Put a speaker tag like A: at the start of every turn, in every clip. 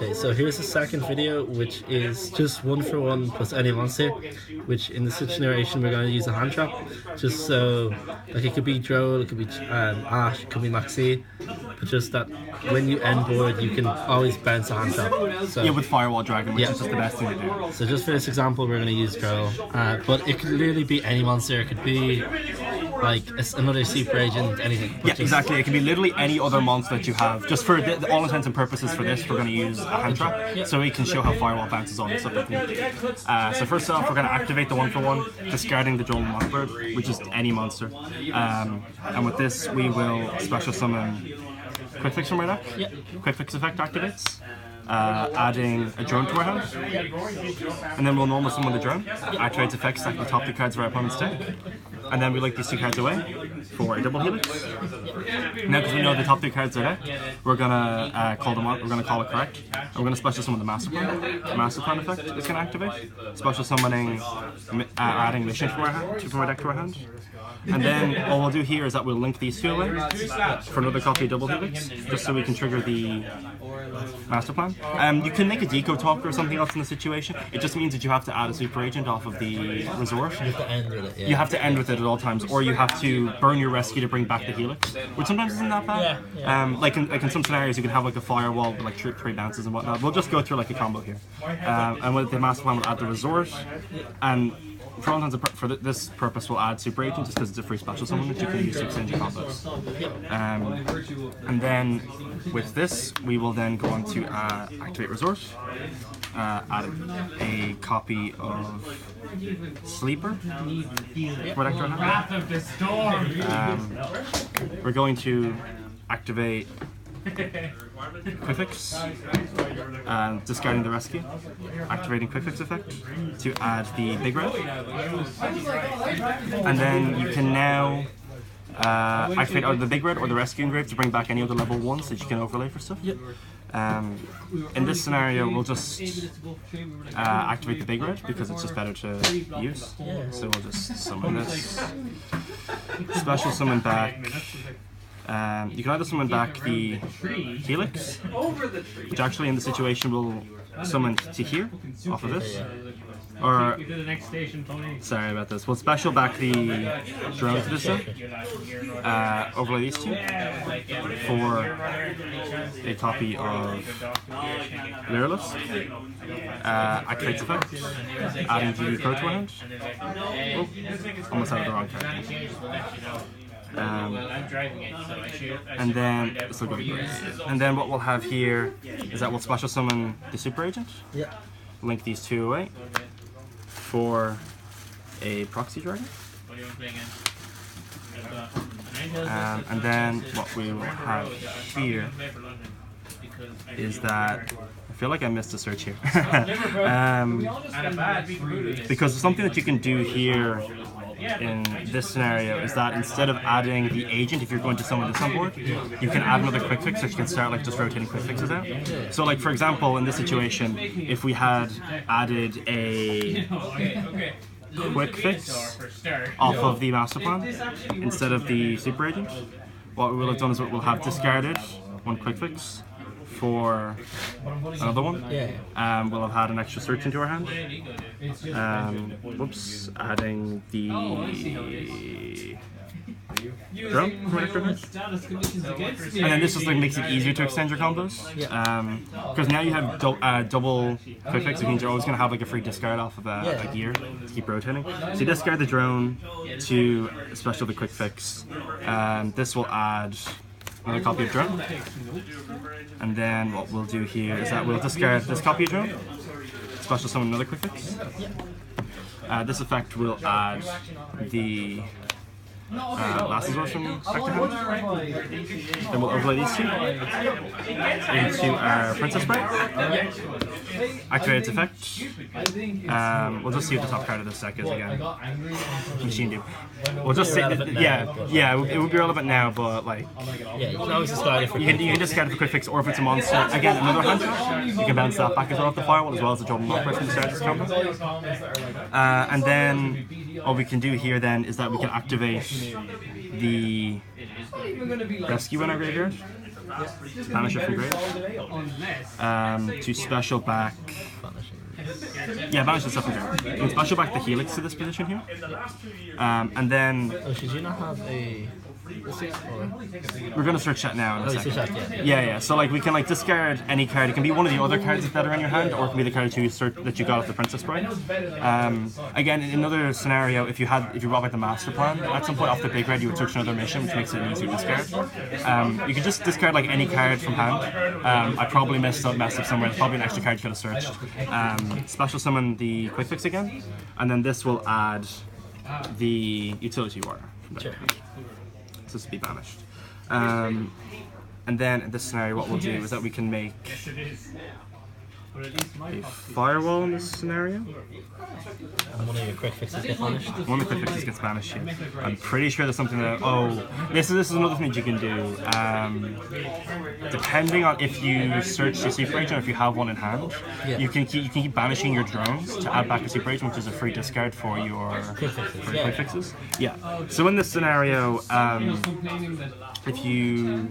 A: Okay, so here's the second video, which is just 1-for-1 plus any monster, which in this situation we're going to use a hand trap, just so, like, it could be Droll, it could be Ash, it could be Maxi, but just that when you end board you can always bounce a hand trap. So,
B: yeah, with Firewall Dragon, which is just the best thing to do.
A: So just for this example we're going to use Droll, but it could literally be any monster, it could be like another super agent, anything.
B: Yeah, exactly. It can be literally any other monster that you have. Just for all intents and purposes for this, we're going to use a hand trap, so we can show how Firewall bounces on and stuff like that. So first off, we're going to activate the 1-for-1, discarding the Droll Mockbird, which is any monster. And with this, we will special summon Quick Fix from our deck. Quick Fix effect activates. Adding a drone to our hand, and then we'll normal summon the drone. Activates effects, stack the top 2 cards of our opponent's deck, and then we link these 2 cards away for a double helix. Now, because we know the top 2 cards are deck, we're gonna call them on. We're gonna call it correct, and we're gonna special summon the Master Plan. The Master Plan effect is gonna activate, special summoning, adding mission from our deck to our hand. And then all we'll do here is that we'll link these 2 away for another copy of double helix, just so we can trigger the Master Plan. You can make a Deco Talker or something else in the situation. It just means that you have to add a super agent off of the resort.
A: You have to end with it. Yeah.
B: You have to end with it at all times, or you have to burn your rescue to bring back the helix, which sometimes isn't that bad. Like in some scenarios, you can have like a firewall with like 3 bounces and whatnot. We'll just go through like a combo here. And with the Master Plan, we'll add the resort, and for all intents and for this purpose, we'll add Super Agent just because it's a free special summon that you can use to extend your combos. And then with this, we will then go on to activate Resort, add a copy of Sleeper. We're going to activate Quick Fix, discarding the rescue, activating Quick Fix effect to add the Big Red, and then you can now activate either the Big Red or the Rescue Engrave to bring back any other level 1s that you can overlay for stuff. In this scenario, we'll just activate the Big Red because it's just better to use. So we'll just summon this, special summon back. You can either summon back the Helix, which actually in the situation will summon to here, off of this, or, sorry about this, we'll special back the drone to this side, overlay these 2, for a copy of Lyrillus, activates effect, adding GD Pro to our hand. Oh, almost out of the wrong card. And then this will go great. And then what we'll have here is that we'll special summon the Super Agent. Link these 2 away for a Proxy Dragon. And then what we will have here is that I feel like I missed a search here. Because something that you can do here in this scenario is that instead of adding the agent, if you're going to summon this on board, you can add another Quick Fix, so you can start like just rotating Quick Fixes out. So like for example, in this situation, if we had added a Quick Fix off of the Master Plan instead of the Super Agent, what we will have done is we'll have discarded 1 Quick Fix for another one. We'll have had an extra search into our hand. Whoops, adding the drone from our hand. And then this just like makes it easier to extend your combos. Because now you have double Quick Fix, which means you're always going to have like a free discard off of a gear to keep rotating. So you discard the drone to special the Quick Fix. This will add another copy of drone, and then what we'll do here is that we'll discard this copy of drone, special summon another Quick Fix. This effect will add the last resort from back to hand. Then we'll overlay these 2 into our Princess Sprite. Activate its effect. We'll just see what the top card of this deck is again. Machine Dupe. We'll just say that, yeah, it would be relevant now, but like,
A: you can always discard it for
B: you can discard it for Quick Fix, or if it's a monster, again, another hand trap, you can bounce that back as well off the Firewall, as well as the Droll Mockbird from the start of this combo. And then all we can do here then is that we can activate the Rescue in our graveyard. Banish it from grave. To special back. Yeah, banish the stuff from grave. You can special back the helix to this position here. And then.
A: Oh, should you not have a?
B: We're gonna search that now in a second.
A: Yeah.
B: Yeah. So like we can like discard any card. It can be one of the other cards that are in your hand, or it can be the card that you got off the Princess Bride. Again, in another scenario, if you brought back the Master Plan at some point off the big red, you would search another mission, which makes it an easier discard. You can just discard like any card from hand. I probably messed up somewhere. There's probably an extra card you could have searched. Special summon the Quick Fix again, and then this will add the Utility Warrior. This will be banished. And then in this scenario, what we'll do is that we can make a firewall in this scenario.
A: And one of your quick fixes gets banished.
B: One of the quick fixes gets banished here. I'm pretty sure there's something that this is another thing that you can do. Depending on if you search your super agent or if you have one in hand, you can keep banishing your drones to add back a super agent, which is a free discard for your quick fixes. Yeah. So in this scenario, if you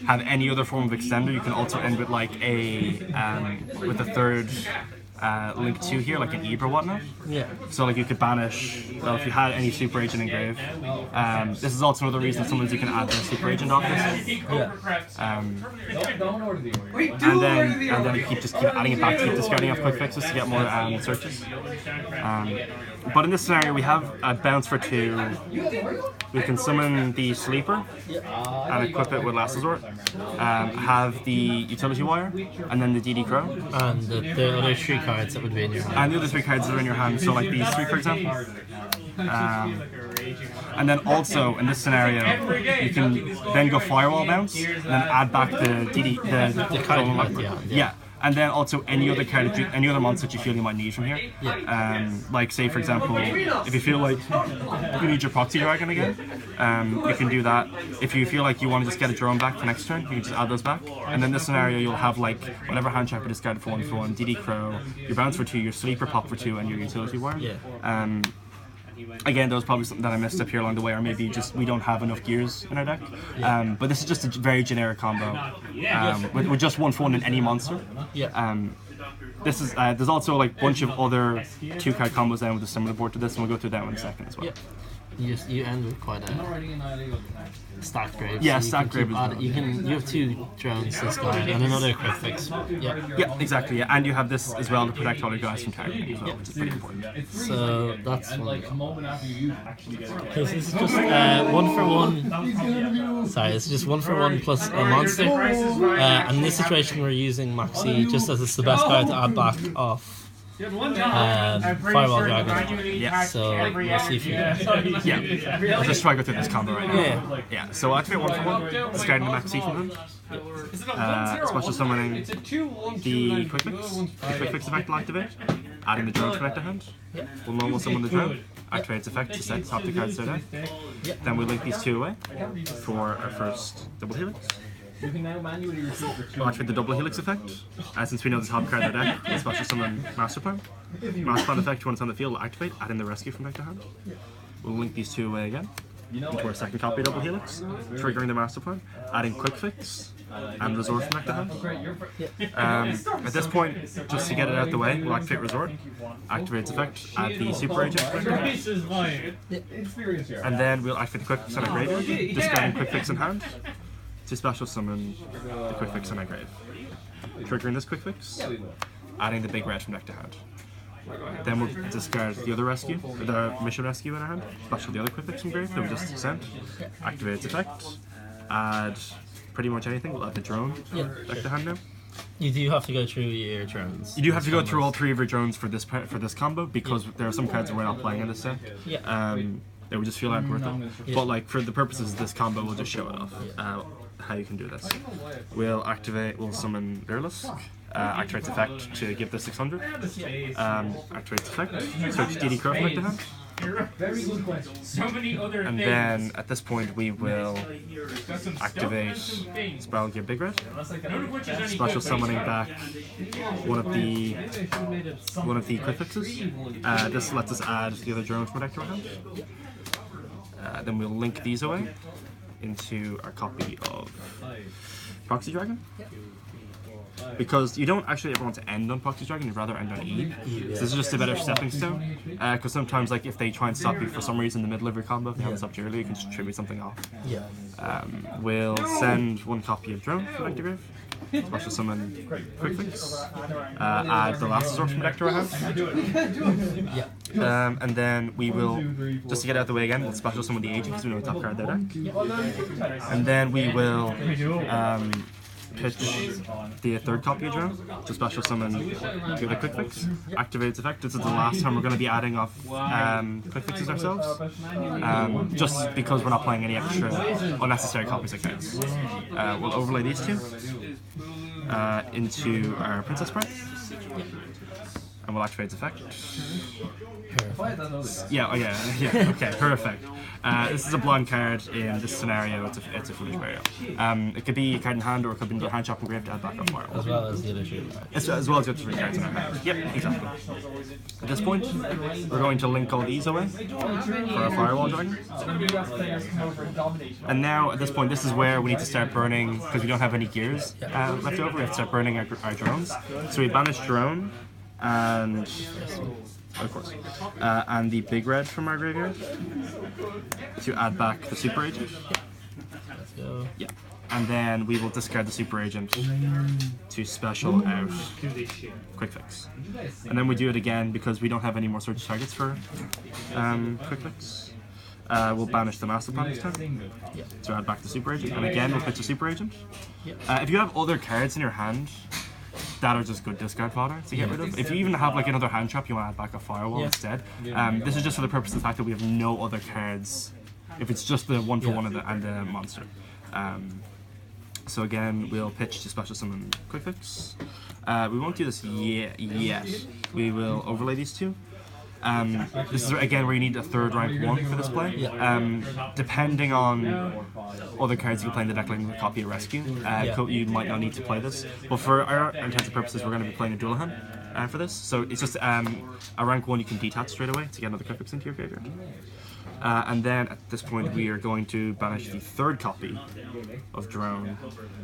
B: have any other form of extender, you can also end with like with a third link 2 here, like an Ebe or whatnot.
A: Yeah.
B: So like you could banish, well, if you had any super agent in grave. This is also another reason sometimes you can add the super agent off this.
A: Yeah.
B: And then you keep adding it back to keep discarding off quick fixes to get more searches. But in this scenario, we have a bounce for 2. We can summon the Sleeper and equip it with Last Resort. Have the Utility Wire and then the DD Crow.
A: And the other 3 cards that would be in your hand.
B: And the other 3 cards that are in your hand, so like these 3 for example. And then also in this scenario, you can then go Firewall Bounce and then add back the DD, the
A: card.
B: Yeah. And then also any other card, any other monster that you feel you might need from here. Like say for example, if you feel like you need your Proxy Dragon again, you can do that. If you feel like you want to just get a drone back for next turn, you can just add those back. And then this scenario, you'll have like whatever hand trap you discarded for 1/1, DD Crow, your bounce for 2, your Sleeper pop for 2, and your Utility Wire. Again, there was probably something that I messed up here along the way, or maybe just we don't have enough gears in our deck. But this is just a very generic combo with just 1 for 1 in any monster. This is there's also like a bunch of other 2-card combos down with a similar board to this, and we'll go through that one in a second as well.
A: You end with quite a stacked grave.
B: Yeah,
A: so
B: stacked grave as well.
A: You have 2 drones this guy and another quick fix.
B: Yeah, exactly. Yeah, and you have this as well to protect all your guys from targeting as well, which is pretty important.
A: So that's one. Okay, so this is just 1 for 1. Sorry, it's just 1 for 1 plus a monster. And in this situation, we're using Maxi just as it's the best card to add back off. Firewall Dragon.
B: Yeah.
A: So we'll see if you.
B: Yeah. I'll just try to go through this combo right now. Yeah. So I'll activate 1 for 1, discarding the Maxi from him. Special summoning the Quick Fix. The Quick Fix effect will activate. Adding the drone to connect to hand. We'll normal summon the drone. Activate its effect to set top the cards to their deck. Then we link these 2 away for our first double helix. We'll activate the double helix effect. Since we know the top card of the deck, we'll special summon Master Plan. Master Plan effect, when it's on the field, will activate, adding the rescue from deck to hand. We'll link these 2 away again into our second copy of double helix, triggering the Master Plan, adding Quick Fix and Resort from deck to hand. At this point, just to get it out of the way, we'll activate Resort, activate its effect, add the Super Agent from deck to hand. And then we'll activate the Quick Fix on a graveyard, discarding Quick Fix in hand, to special summon the Quick Fix on my grave. Triggering this Quick Fix, adding the big red from deck to hand. Then we'll discard the other rescue, the mission rescue in our hand, special the other Quick Fix from grave that we just sent, activate its effect, add pretty much anything, we'll add the drone deck to hand now.
A: You do have to go through your drones.
B: You do have to go through all 3 of your drones for this combo, because there are some cards that we're not playing in this set. That we just feel like worth it. But like for the purposes of this combo, we'll just show it off. How you can do this. We'll summon Virulus, activate effect to give this 600. Activate effect, search DD Crow from deck to hand. And then at this point we will activate SPYRAL Gear Big Red, special summoning back one of the Quick Fixes. This lets us add the other drone from deck to our hand. Then we'll link these away into our copy of Proxy Dragon. Because you don't actually ever want to end on Proxy Dragon, you'd rather end on E. So this is just a better stepping stone. Because sometimes, like, if they try and stop you for some reason in the middle of your combo, if they haven't stopped you earlier, you can just tribute something off. We'll send 1 copy of Drone from deck to grave. Special summon Quick Fix. Add the last resort from deck to our house. And then we will, just to get out of the way again, we'll special summon the agent because we know the top card of their deck. And then we will pitch the 3rd copy of Drone to special summon give it a Quick Fix. Activate its effect. This is the last time we're going to be adding off Quick Fixes ourselves. Just because we're not playing any extra unnecessary copies of cards. We'll overlay these 2 into our Princess Sprite. And we'll activate its effect. Okay, perfect. This is a blind card in this scenario. It's a foolish burial. It could be a card in hand, or it could be in the hand shop and grave to add back up fire.
A: As well as the other 3 cards.
B: As well as the other 3 cards in our hand. Yep, exactly. At this point, we're going to link all these away for our Firewall Dragon. And now, at this point, this is where we need to start burning, because we don't have any gears left over. We have to start burning our drones. So we banish drone. And of course, and the big red from our graveyard to add back the super agent.
A: Let's go.
B: Yeah, and then we will discard the super agent to special out Quick Fix, and then we do it again because we don't have any more search targets for Quick Fix. We'll banish the master plan this time to add back the super agent, and again we'll pitch the super agent. If you have other cards in your hand that are just good discard fodder to get rid of. If you even have like another hand trap, you want to add back a Firewall instead. This is just for the purpose of the fact that we have no other cards. If it's just the 1-for-1 and the monster. So again, we'll pitch to special summon Quick Fix. We won't do this yet. We will overlay these 2. This is again where you need a 3rd rank 1 for this play. Depending on other cards you can play in the deck, like a copy of Rescue, you might not need to play this. But for our intents and purposes, we're going to be playing a Dullahan for this. So it's just a rank 1 you can detach straight away to get another Quick Fix into your graveyard. And then at this point we are going to banish the 3rd copy of Drone.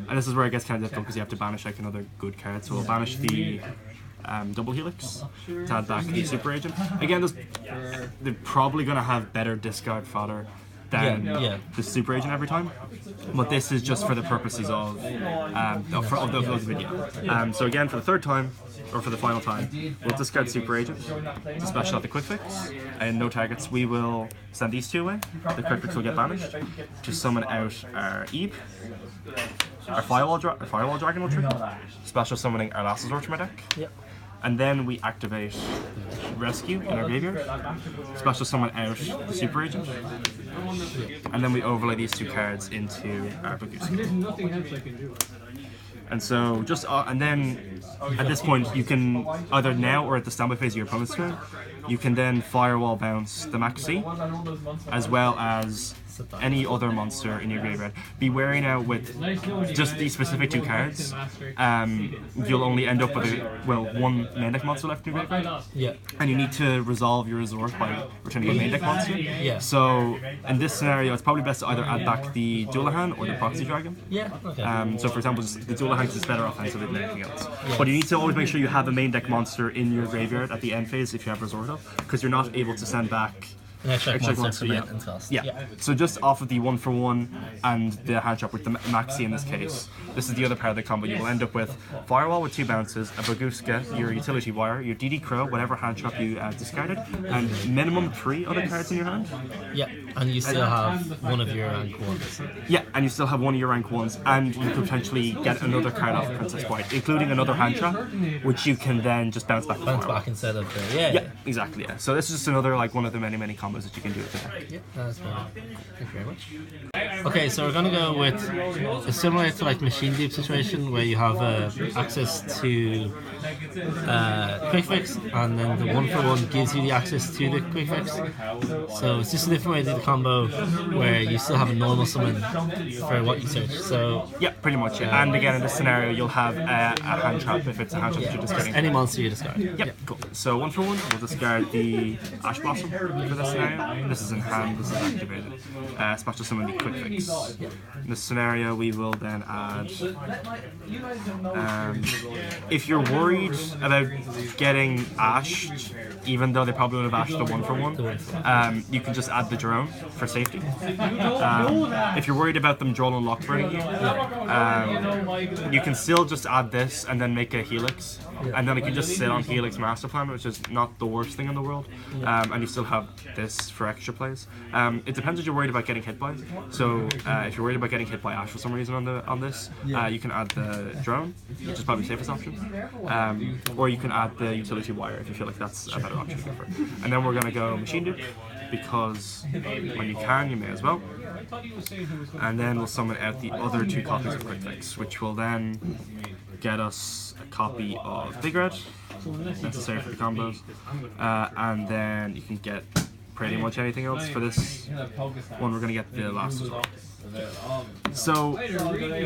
B: And this is where it gets kind of difficult because you have to banish like another good card. So we'll banish the Double Helix to add back the super agent. Again, they're probably going to have better discard fodder than the super agent every time, but this is just for the purposes of the video. So again, for the 3rd time, or for the final time, we'll discard super agent to special out the Quick Fix, and no targets. We will send these 2 away. The Quick Fix will get banished to summon out our Eve. Our Firewall Dragon will trigger, special summoning our last resort from our deck. And then we activate Rescue in our graveyard, special summon out the super agent, and then we overlay these 2 cards into our Baguski. And so and then at this point you can either now or at the standby phase of your opponent's turn, you can then Firewall bounce the Maxi, as well as any other monster in your graveyard. Be wary now with just these specific 2 cards. You'll only end up with one main deck monster left in your graveyard. And you need to resolve your resort by returning a main deck monster. So in this scenario, it's probably best to either add back the Dullahan or the Proxy Dragon. So for example, the Dullahan is better offensively than anything else. But you need to always make sure you have a main deck monster in your graveyard at the end phase if you have resort up, because you're not able to send back
A: an extra monster cost.
B: So just off of the 1-for-1 and the hand trap with the Maxi in this case, this is the other part of the combo. You will end up with Firewall with 2 bounces, a Baguska, your utility wire, your DD Crow, whatever hand trap you discarded, and minimum 3 other cards in your hand.
A: And you still have one of your rank 1s.
B: And you still have one of your rank 1s, and you could potentially get another card off Princess White, including another hand trap, which you can then just bounce back.
A: Instead of the
B: exactly. So this is just another one of the many combos that you can do with the deck.
A: That's fine. Thank you very much. Okay, so we're gonna go with a similar to like Machine Deep situation where you have access to Quick Fix, and then the 1-for-1 gives you the access to the Quick Fix. So it's just a different way to do the combo where you still have a normal summon for what you search. So
B: yeah, pretty much. Yeah. And again, in this scenario, you'll have a hand trap if it's a hand trap that you're discarding.
A: Any monster you discard.
B: Yep, cool. So 1 for 1, we'll discard the Ash Blossom for this scenario. This is in hand, this is activated. Special summon the Quick Fix. In this scenario, we will then add. If you're worried about getting ashed, even though they probably would have ashed the 1 for 1, you can just add the drone for safety. If you're worried about them draw and lock burning you, you can still just add this and then make a Helix, and then it can just sit on Helix Master Plan, which is not the worst thing in the world, and you still have this for extra plays. It depends if you're worried about getting hit by. So if you're worried about getting hit by Ash for some reason on this, you can add the drone, which is probably the safest option, or you can add the utility wire if you feel like that's a better option. And then we're going to go Machine Dupe, because when you can, you may as well. And then we'll summon out the other 2 copies of Quick Fix, which will then get us a copy of Big Red, necessary for the combos, and then you can get pretty much anything else. For this one, we're going to get the last as well. So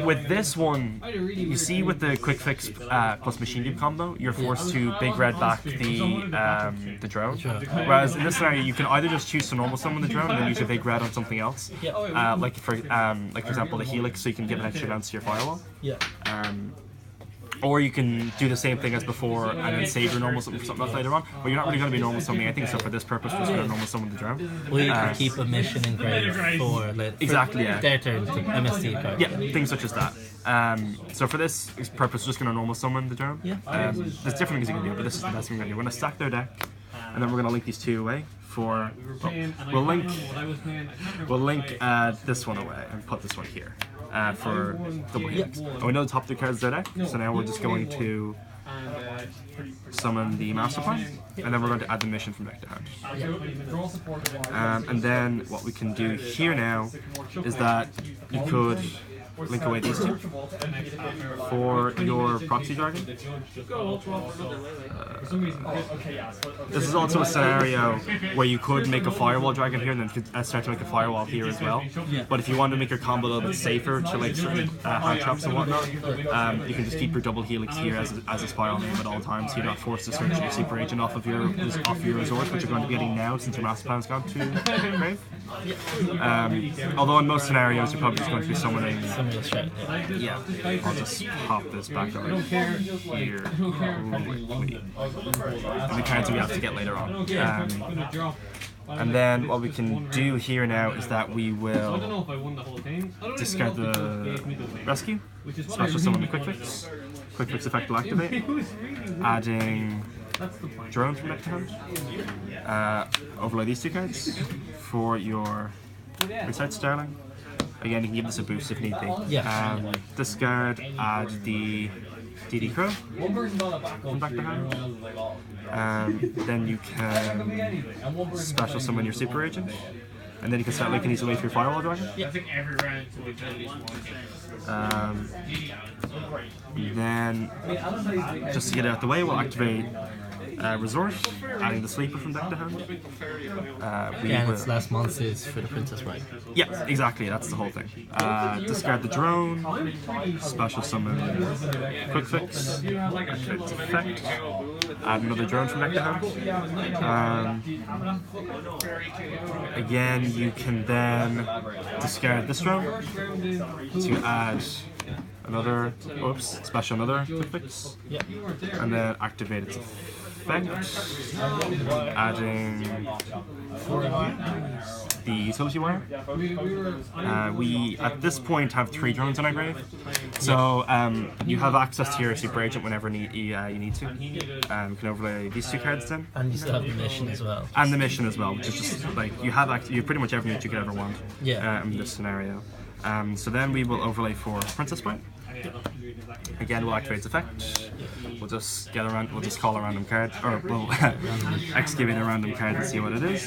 B: with this one, you see with the Quick Fix plus Machine Dupe combo, you're forced to Big Red back the drone. Whereas in this scenario, you can either just choose to normal summon the drone and then use your Big Red on something else, like for example the Helix, so you can give an extra bounce to your firewall. Or you can do the same thing as before and then save your normal summon for something else later on, but you're not really going to be normal summoning anything, so for this purpose we're just going to normal summon the drone.
A: Or you can keep a mission engraved for their turn to MST card.
B: Yeah, things such as that. So for this purpose we're just going to normal summon the drone. There's different things you can do, but this is the best thing we're going to do. We're going to stack their deck, and then we're going to link these 2 away for... We'll link this one away and put this one here. For double Helix. And we know the top 2 cards are there, so now we're just going to summon the Master Plan, and then we're going to add the mission from deck to hand. And then what we can do here now is that you could link away these 2 for your Proxy Dragon. This is also a scenario where you could make a Firewall Dragon here and then start to make a Firewall here as well. But if you want to make your combo a little bit safer to like certain hand traps and whatnot, you can just keep your double Helix here as a Spiral name at all times, so you're not forced to search your Super Agent off of your resource, which you're going to be getting now since your Master Plan's gone to Grave. Although in most scenarios you're probably just going to be summoning. Yeah, I'll just pop this back over here. And the cards we have to get later on. And then what we can do here now is that we will discard the Rescue, special summon the Quick Fix. Quick Fix effect will activate, adding Drone from deck to hand. Overlay these 2 cards for your Reset Sterling. Again, you can give this a boost if need be. Discard, add the DD Crow from back to hand. Then you can special summon your Super Agent, and then you can start linking these away for your Firewall Dragon. Then, just to get it out the way, we'll activate Resort, adding the Sleeper from deck to hand.
A: It's less monsters for the Princess, right?
B: Yeah, exactly, that's the whole thing. Discard the Drone, special summon Quick Fix, activate its effect, add another Drone from deck to hand. Again, you can then discard this Drone to add another, another Quick Fix, and then activate its effect, adding the utility wire. We at this point have 3 drones in our grave, so you have access to your Super Agent whenever you need to. You can overlay these 2 cards then.
A: And you still have the mission as well.
B: And the mission as well, which is just like you have pretty much everything that you could ever want in this scenario. So then we will overlay for Princess Sprite. Again, we'll activate its effect. we'll just get around. We'll just call a random card, or we'll excavate a random card and see what it is.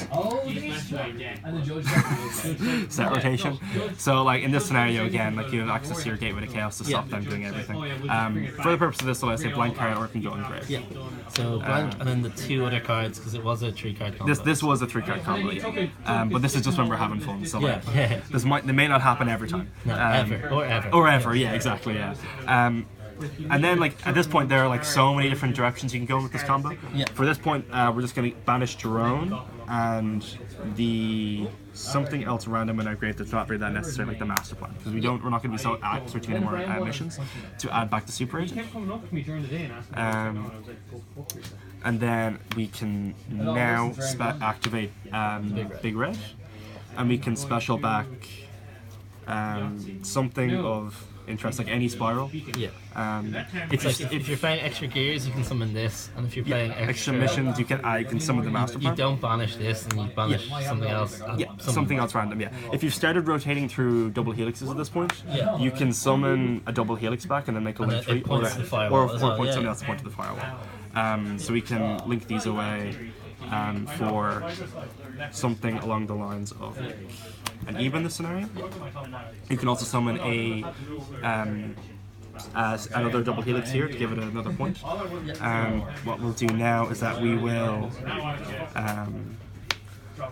B: Set rotation. So like in this scenario again, like you have access to your Gateway to Chaos to stop them doing everything. For the purpose of this, so let's say blank card, or it can go engraved.
A: Yeah. So blank, and then the 2 other cards, because it was a 3-card combo.
B: This was a 3-card combo, yeah. But this is just when we're having fun. So like, they may not happen every time.
A: No, ever.
B: Or ever, yeah, exactly, yeah. And then, like, at this point, there are, like, so many different directions you can go with this combo.
A: Yeah.
B: For this point, we're just going to banish Drone and the something else random in our grave that's not really that necessary, like the Master Plan. Because we're not going to be switching any more missions to add back the Super Agent. And then we can now activate Big Red. And we can special back something of interest, like any Spiral.
A: Yeah. If you're playing extra gears, you can summon this, and if you're playing
B: extra missions, you can summon the Master Plan.
A: You don't banish this, and you banish something else.
B: Something else random. Yeah. If you've started rotating through double helixes at this point, you can summon a double helix back and then make a link 3, or point something else to point to the firewall. So we can link these away for something along the lines of like an even this scenario. You can also summon another double helix here to give it another point. What we'll do now is that we will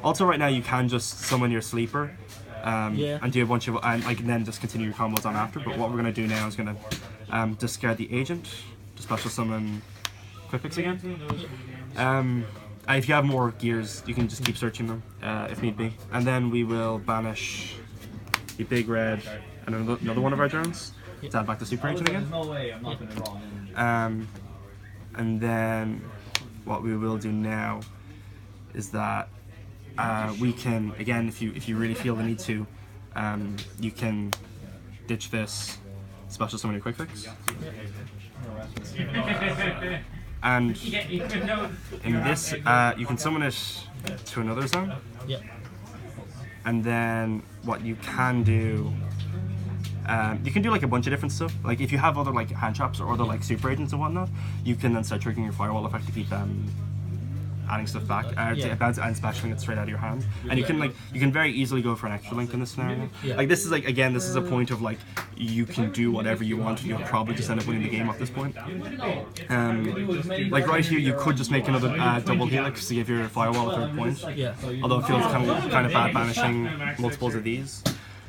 B: also right now you can just summon your sleeper and do a bunch of and then just continue your combos on after. But what we're going to do now is going to discard the agent to special summon Quick Fix again. If you have more gears, you can just keep searching them if need be. And then we will banish the Big Red and another one of our drones to add back the Super Agent again. And then what we will do now is that we can, again, if you really feel the need to, you can ditch this, special summon your Quick Fix. And in this, you can summon it to another zone.
A: Yeah.
B: And then what you can do, you can do like a bunch of different stuff. Like if you have other like hand traps or other like super agents and whatnot, you can then start triggering your firewall effect to keep adding stuff back and specialing it straight out of your hand. And you can very easily go for an extra link in this scenario. Like this is like, again, this is a point of like you can do whatever you want. You'll probably just end up winning the game at this point. Like right here, you could just make another double helix to give your firewall a 3rd point. Although it feels kind of bad banishing multiples of these.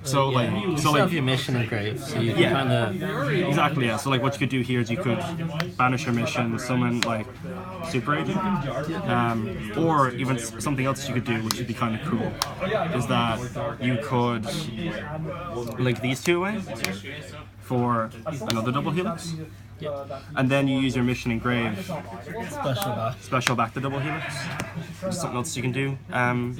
B: So
A: you have your mission engraved, so you can kind of
B: exactly so like what you could do here is you could banish your mission, summon like Super Agent, or even something else you could do, which would be kind of cool, is that you could link these two away for another double helix. And then you use your mission engrave, special back the double helix. Just something else you can do. And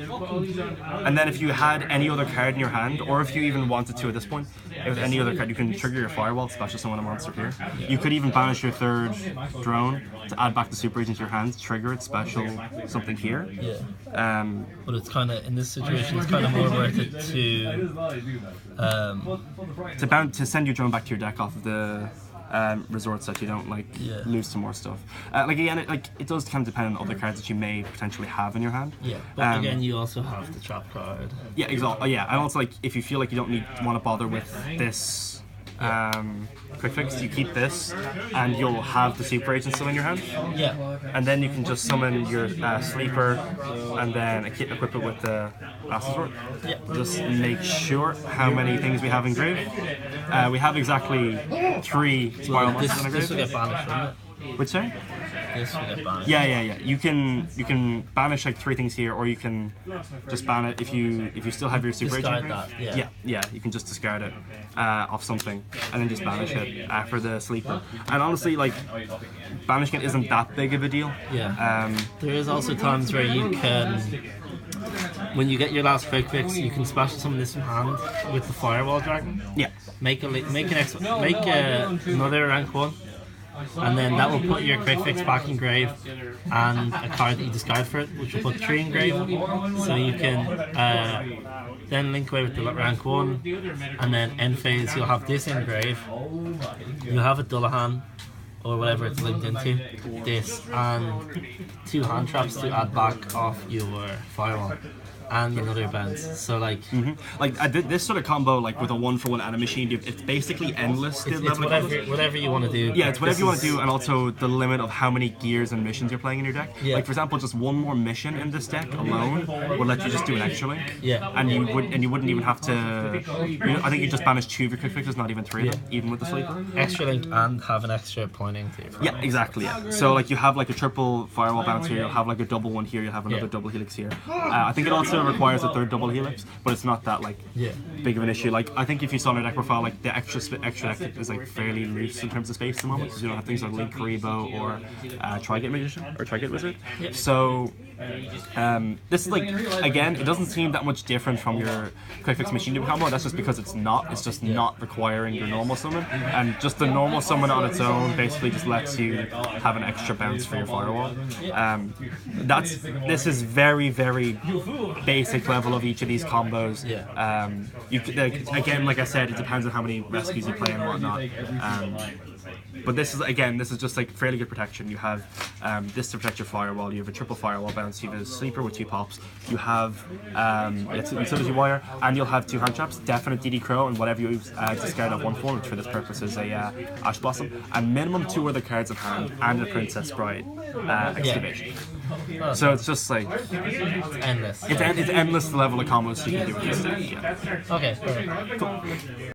B: then if you had any other card in your hand, or if you even wanted to at this point, if any other card, you can trigger your firewall, special summon a monster here. You could even banish your 3rd drone to add back the Super Agent to your hand, trigger it, special something here.
A: But it's kind of, in this situation, it's kind of more worth it
B: to send your drone back to your deck off of the resorts that you don't lose to more stuff. Like again, it does kind of depend on other cards that you may potentially have in your hand.
A: But again, you also have the trap card.
B: Exactly. And also like if you feel like you don't want to bother with this Quick Fix, you keep this, and you'll have the Super Agent still in your hand. And then you can just summon your sleeper, and then equip it with the Master Sword. Just make sure how many things we have engraved. We have exactly 3 Spiral monsters in engraved.
A: This will get banished, wouldn't it?
B: Which say?
A: This will get banished.
B: You can banish like 3 things here, or you can just ban it if you still have your Super Agent. You can just discard it off something and then just banish it for the sleeper. And honestly, like banishing it isn't that big of a deal.
A: There is also times where you can, when you get your last Quick Fix, you can special summon this in hand with the Firewall Dragon. Make another rank 1. And then that will put your Quick Fix back in grave and a card that you discard for it, which will put 3 in grave. So you can then link away with the rank 1, and then end phase you'll have this in grave. You'll have a Dullahan, or whatever it's linked into, this, and 2 hand traps to add back off your firewall, and another bounce. So like,
B: this sort of combo, like with a 1-for-1 and a machine, it's basically endless.
A: it's whatever you want to do.
B: Yeah, it's whatever you want to do, and also the limit of how many gears and missions you're playing in your deck.
A: Yeah.
B: Like for example, just 1 more mission in this deck alone would let you just do an extra link.
A: Yeah.
B: And you wouldn't even have to. I think you just banish 2 of your quick fixes, not even 3 of them, even with the sleeper.
A: Extra link and have an extra pointing to your firewall.
B: Yeah, exactly. Yeah. So like you have like a triple firewall bounce here, you'll have like a double one here, you'll have another double helix here. I think it also requires a 3rd double helix, but it's not that like big of an issue. Like I think if you saw in a deck profile, like the extra deck is like fairly loose in terms of space at the moment, because you don't have things like Link Kuribrohs or Trigate Magician or Trigate Wizard. So this is like, again, it doesn't seem that much different from your quick fix machine combo. That's just because it's just not requiring your normal summon, and just the normal summon on its own basically just lets you have an extra bounce for your firewall. This is very basic level of each of these combos. Again, like I said, it depends on how many recipes you play and whatnot. But this is just like fairly good protection. You have this to protect your firewall. You have a triple firewall bounce. You have a sleeper with 2 pops. You have utility wire, and you'll have 2 hand traps. Definite DD Crow, and whatever you discard of 1 form, which for this purpose is a Ash Blossom, and minimum 2 other cards in hand, and a Princess Bride Excavation. So it's just like
A: It's endless.
B: it's endless the level of combos you can do with this deck. Yeah.
A: Okay, perfect.
B: Cool.